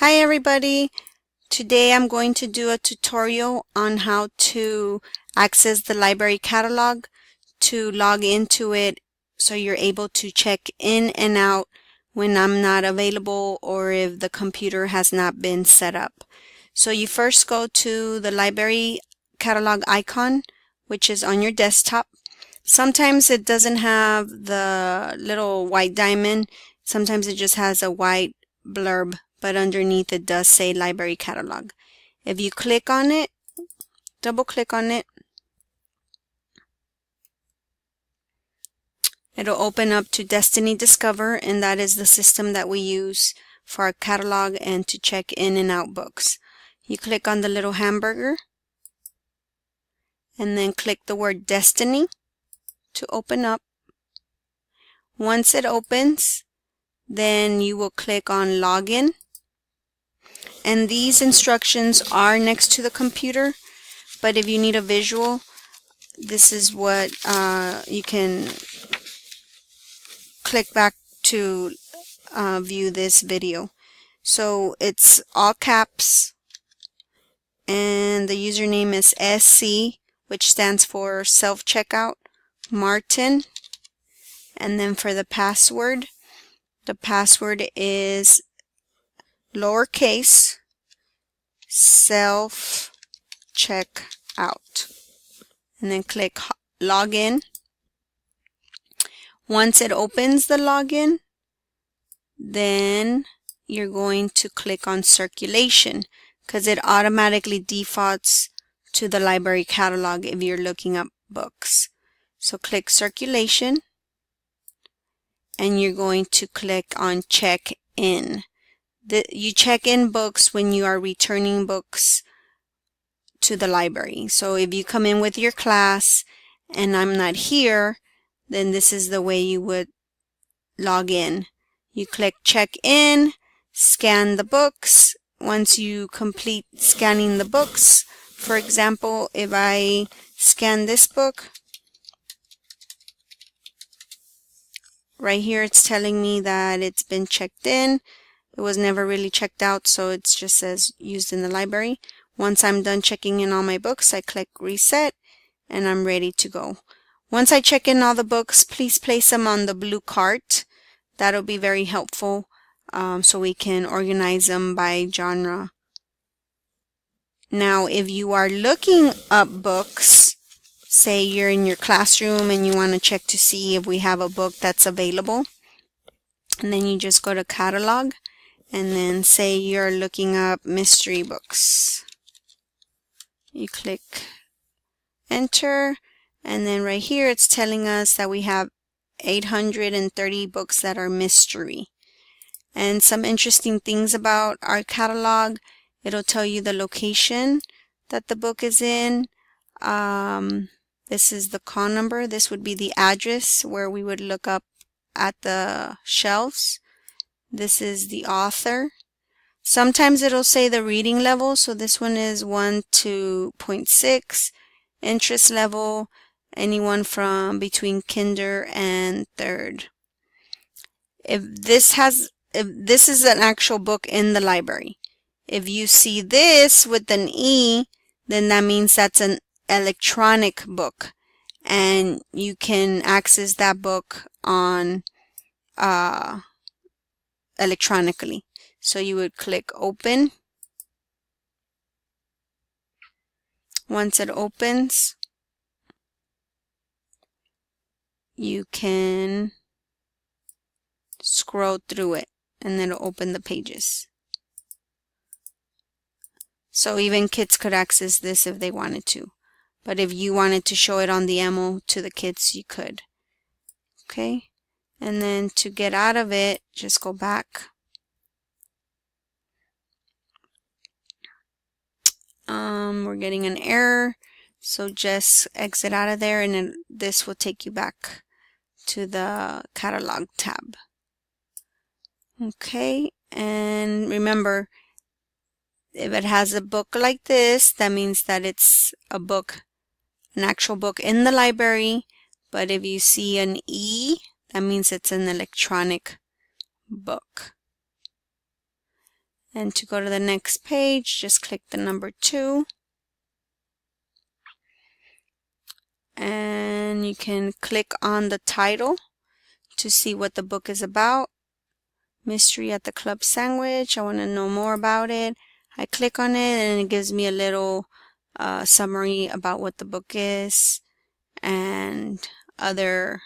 Hi everybody! Today I'm going to do a tutorial on how to access the library catalog to log into it so you're able to check in and out when I'm not available or if the computer has not been set up. So you first go to the library catalog icon, which is on your desktop. Sometimes it doesn't have the little white diamond. Sometimes it just has a white blurb, but underneath it does say library catalog. If you click on it, double click on it, it'll open up to Destiny Discover, and that is the system that we use for our catalog and to check in and out books. You click on the little hamburger and then click the word Destiny to open up. Once it opens, then you will click on Login. And these instructions are next to the computer, but if you need a visual, this is what you can click back to view this video. So it's all caps, and the username is SC, which stands for self-checkout, Martin. And then for the password is lowercase self-checkout. And then click login. Once it opens the login, then you're going to click on circulation because it automatically defaults to the library catalog if you're looking up books. So click circulation and you're going to click on check in. You check in books when you are returning books to the library. So if you come in with your class and I'm not here, then this is the way you would log in. You click check in, scan the books. Once you complete scanning the books, for example, if I scan this book, right here it's telling me that it's been checked in. It was never really checked out, so it just says used in the library. Once I'm done checking in all my books, I click reset and I'm ready to go. Once I check in all the books, please place them on the blue cart. That'll be very helpful so we can organize them by genre. Now, if you are looking up books, say you're in your classroom and you want to check to see if we have a book that's available, and then you just go to catalog and then say you're looking up mystery books. You click enter, and then right here it's telling us that we have 830 books that are mystery. And some interesting things about our catalog, it'll tell you the location that the book is in. This is the call number. This would be the address where we would look up at the shelves. This is the author. Sometimes it'll say the reading level. So this one is 1 to 0.6. Interest level, anyone from between kinder and third. If this is an actual book in the library. If you see this with an E, then that means that's an electronic book, and you can access that book on electronically. So you would click open. Once it opens, you can scroll through it and then it'll open the pages. So even kids could access this if they wanted to. But if you wanted to show it on the ammo to the kids, you could. Okay? And then to get out of it, just go back. We're getting an error, so just exit out of there, and then this will take you back to the catalog tab. Okay, and remember, if it has a book like this, that means that it's a book, an actual book in the library. But if you see an E, that means it's an electronic book. And to go to the next page, just click the number 2. And you can click on the title to see what the book is about. Mystery at the Club Sandwich. I want to know more about it. I click on it and it gives me a little summary about what the book is and other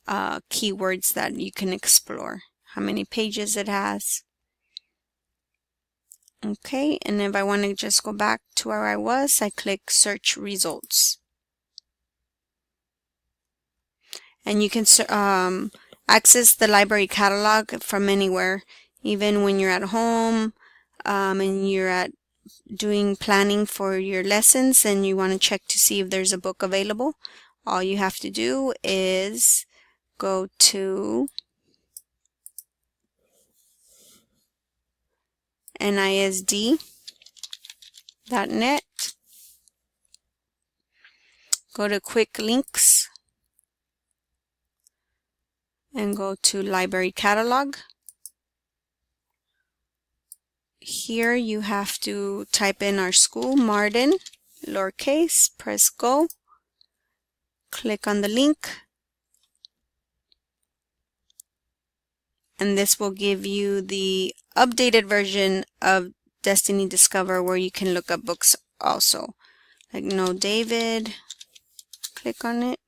keywords that you can explore. How many pages it has. Okay, and if I want to just go back to where I was, I click Search Results. And you can access the library catalog from anywhere, even when you're at home and you're doing planning for your lessons and you want to check to see if there's a book available. All you have to do is go to NISD.net, go to Quick Links, and go to Library Catalog. Here you have to type in our school, Martin, lowercase, press go, click on the link, and this will give you the updated version of Destiny Discover where you can look up books also. Like Know David, click on it.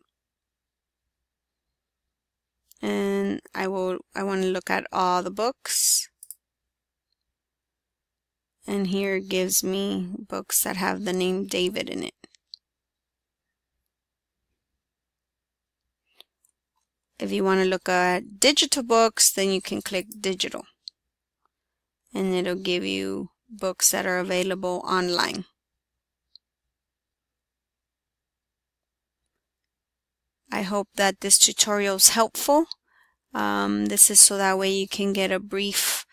And I want to look at all the books. And here it gives me books that have the name David in it. If you want to look at digital books, then you can click digital. And it'll give you books that are available online. I hope that this tutorial is helpful. This is so that way you can get a brief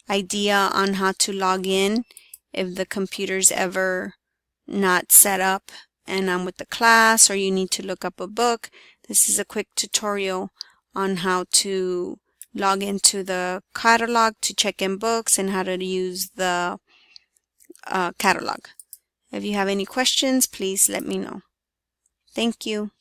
idea on how to log in if the computer's ever not set up and I'm with the class, or you need to look up a book. This is a quick tutorial on how to log into the catalog to check in books and how to use the catalog. If you have any questions, please let me know. Thank you.